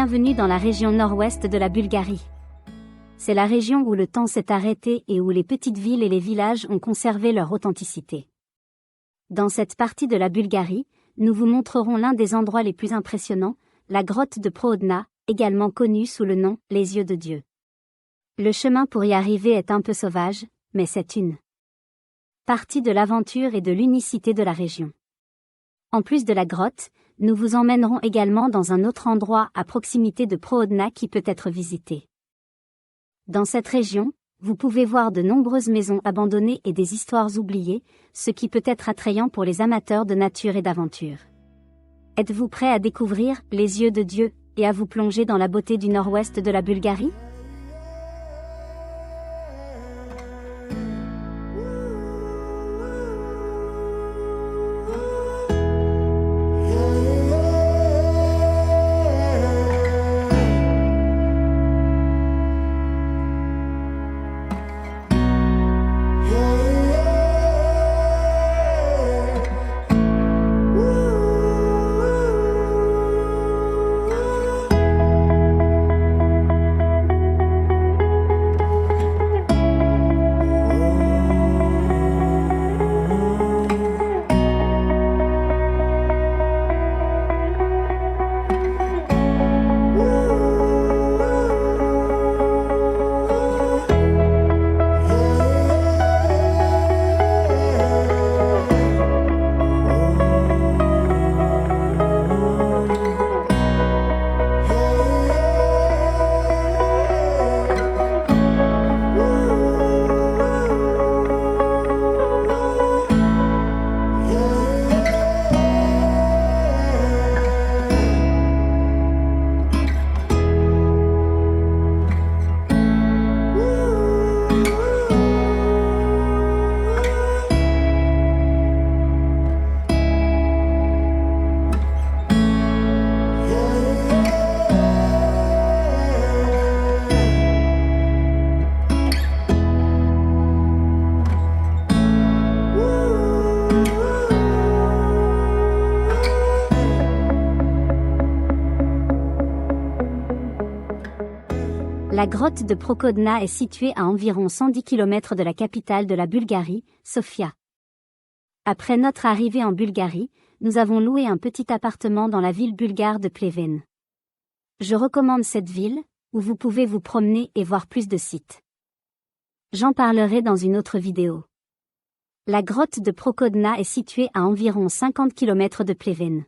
Bienvenue dans la région nord-ouest de la Bulgarie. C'est la région où le temps s'est arrêté et où les petites villes et les villages ont conservé leur authenticité. Dans cette partie de la Bulgarie, nous vous montrerons l'un des endroits les plus impressionnants, la grotte de Prohodna, également connue sous le nom « Les yeux de Dieu ». Le chemin pour y arriver est un peu sauvage, mais c'est une partie de l'aventure et de l'unicité de la région. En plus de la grotte, nous vous emmènerons également dans un autre endroit à proximité de Prohodna qui peut être visité. Dans cette région, vous pouvez voir de nombreuses maisons abandonnées et des histoires oubliées, ce qui peut être attrayant pour les amateurs de nature et d'aventure. Êtes-vous prêt à découvrir les yeux de Dieu et à vous plonger dans la beauté du nord-ouest de la Bulgarie ? La grotte de Prohodna est située à environ 110 km de la capitale de la Bulgarie, Sofia. Après notre arrivée en Bulgarie, nous avons loué un petit appartement dans la ville bulgare de Pleven. Je recommande cette ville, où vous pouvez vous promener et voir plus de sites. J'en parlerai dans une autre vidéo. La grotte de Prohodna est située à environ 50 km de Pleven.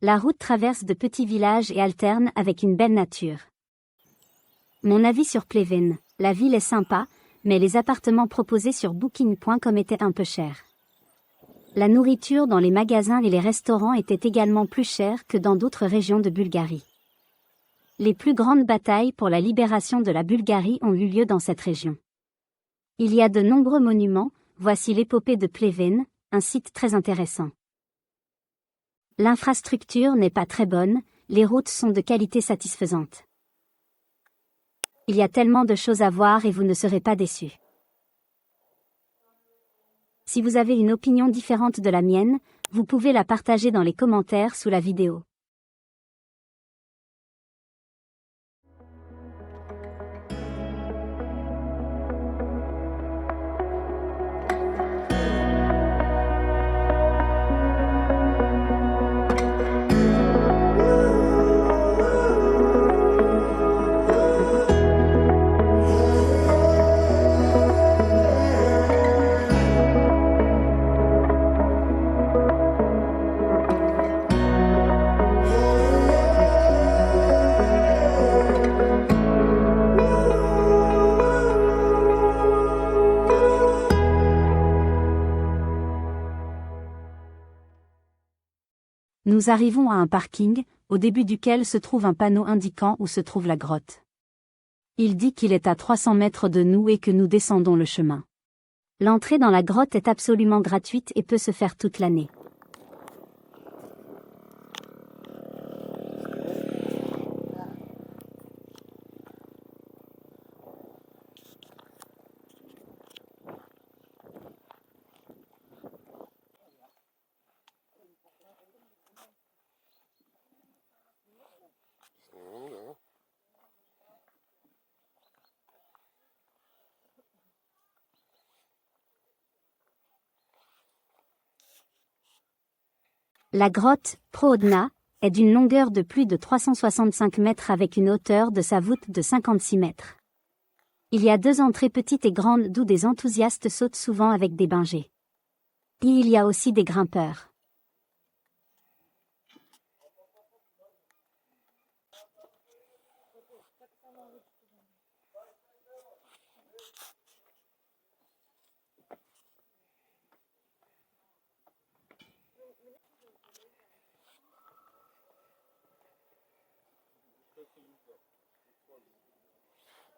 La route traverse de petits villages et alterne avec une belle nature. Mon avis sur Pleven, la ville est sympa, mais les appartements proposés sur Booking.com étaient un peu chers. La nourriture dans les magasins et les restaurants était également plus chère que dans d'autres régions de Bulgarie. Les plus grandes batailles pour la libération de la Bulgarie ont eu lieu dans cette région. Il y a de nombreux monuments, voici l'épopée de Pleven, un site très intéressant. L'infrastructure n'est pas très bonne, les routes sont de qualité satisfaisante. Il y a tellement de choses à voir et vous ne serez pas déçus. Si vous avez une opinion différente de la mienne, vous pouvez la partager dans les commentaires sous la vidéo. Nous arrivons à un parking, au début duquel se trouve un panneau indiquant où se trouve la grotte. Il dit qu'il est à 300 mètres de nous et que nous descendons le chemin. L'entrée dans la grotte est absolument gratuite et peut se faire toute l'année. La grotte Prohodna est d'une longueur de plus de 365 mètres avec une hauteur de sa voûte de 56 mètres. Il y a 2 entrées petites et grandes d'où des enthousiastes sautent souvent avec des bungées. Et il y a aussi des grimpeurs.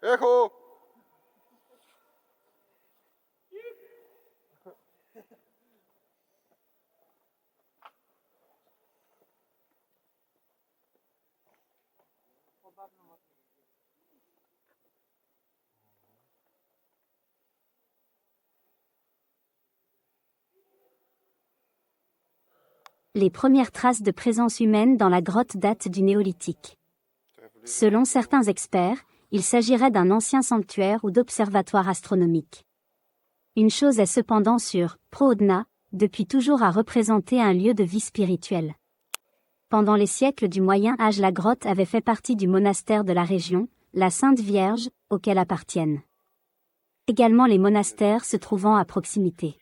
Echo! Les premières traces de présence humaine dans la grotte datent du néolithique. Selon certains experts, il s'agirait d'un ancien sanctuaire ou d'observatoire astronomique. Une chose est cependant sûre, Prohodna, depuis toujours a représenté un lieu de vie spirituelle. Pendant les siècles du Moyen Âge, la grotte avait fait partie du monastère de la région, la Sainte Vierge, auquel appartiennent également les monastères se trouvant à proximité.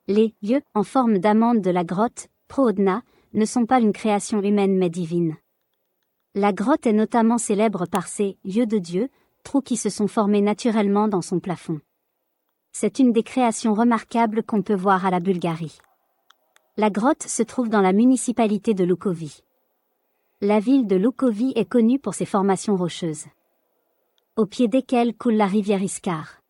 Les yeux en forme d'amande de la grotte Prohodna ne sont pas une création humaine mais divine. La grotte est notamment célèbre par ses yeux de Dieu, trous qui se sont formés naturellement dans son plafond. C'est une des créations remarquables qu'on peut voir à la Bulgarie. La grotte se trouve dans la municipalité de Loukovi. La ville de Loukovi est connue pour ses formations rocheuses, au pied desquelles coule la rivière Iskar.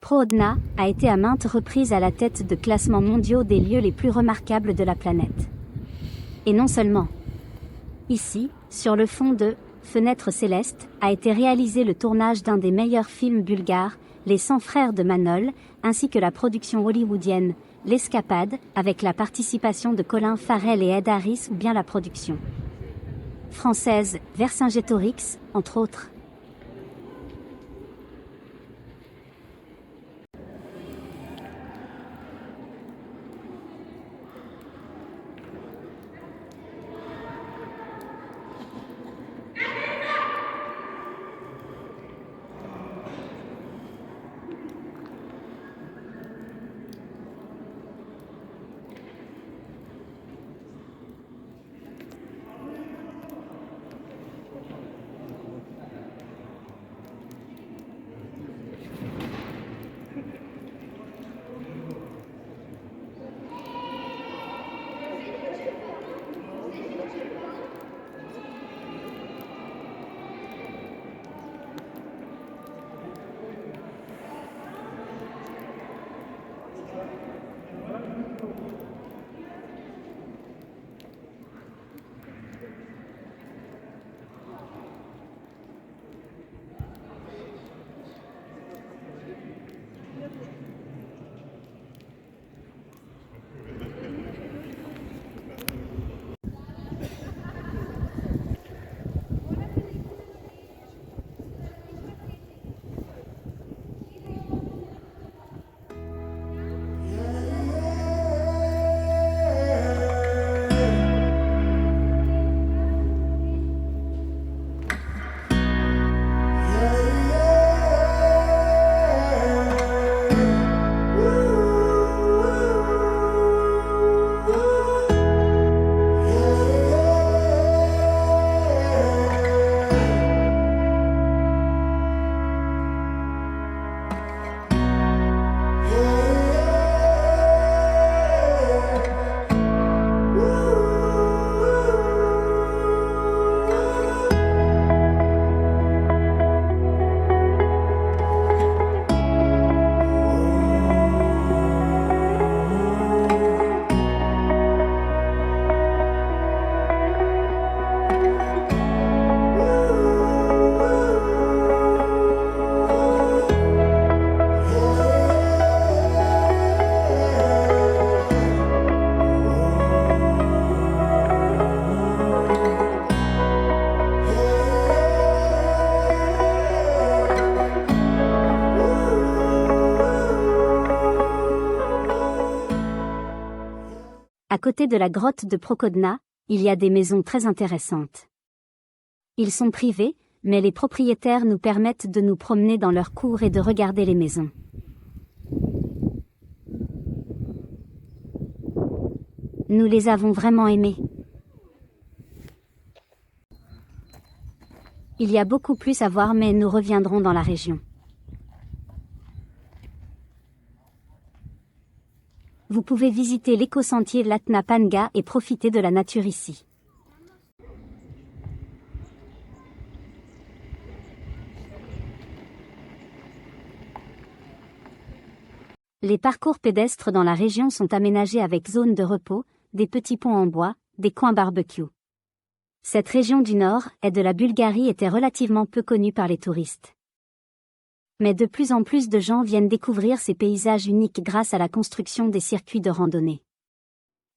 Prohodna a été à maintes reprises à la tête de classements mondiaux des lieux les plus remarquables de la planète. Et non seulement. Ici, sur le fond de Fenêtre céleste, a été réalisé le tournage d'un des meilleurs films bulgares, Les 100 frères de Manol, ainsi que la production hollywoodienne L'Escapade, avec la participation de Colin Farrell et Ed Harris, ou bien la production française Vercingétorix, entre autres. côté de la grotte de Prokodna, il y a des maisons très intéressantes. Ils sont privés, mais les propriétaires nous permettent de nous promener dans leurs cours et de regarder les maisons. Nous les avons vraiment aimés. Il y a beaucoup plus à voir mais nous reviendrons dans la région. Vous pouvez visiter l'éco-sentier Latna Panga et profiter de la nature ici. Les parcours pédestres dans la région sont aménagés avec zones de repos, des petits ponts en bois, des coins barbecue. Cette région du nord, est de la Bulgarie, était relativement peu connue par les touristes. Mais de plus en plus de gens viennent découvrir ces paysages uniques grâce à la construction des circuits de randonnée.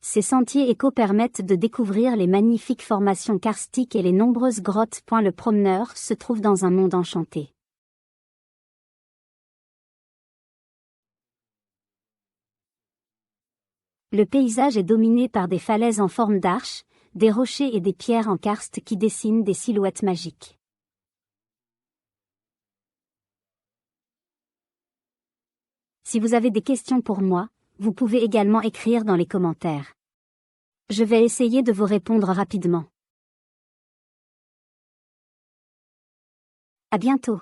Ces sentiers éco permettent de découvrir les magnifiques formations karstiques et les nombreuses grottes. Le promeneur se trouve dans un monde enchanté. Le paysage est dominé par des falaises en forme d'arche, des rochers et des pierres en karst qui dessinent des silhouettes magiques. Si vous avez des questions pour moi, vous pouvez également écrire dans les commentaires. Je vais essayer de vous répondre rapidement. À bientôt.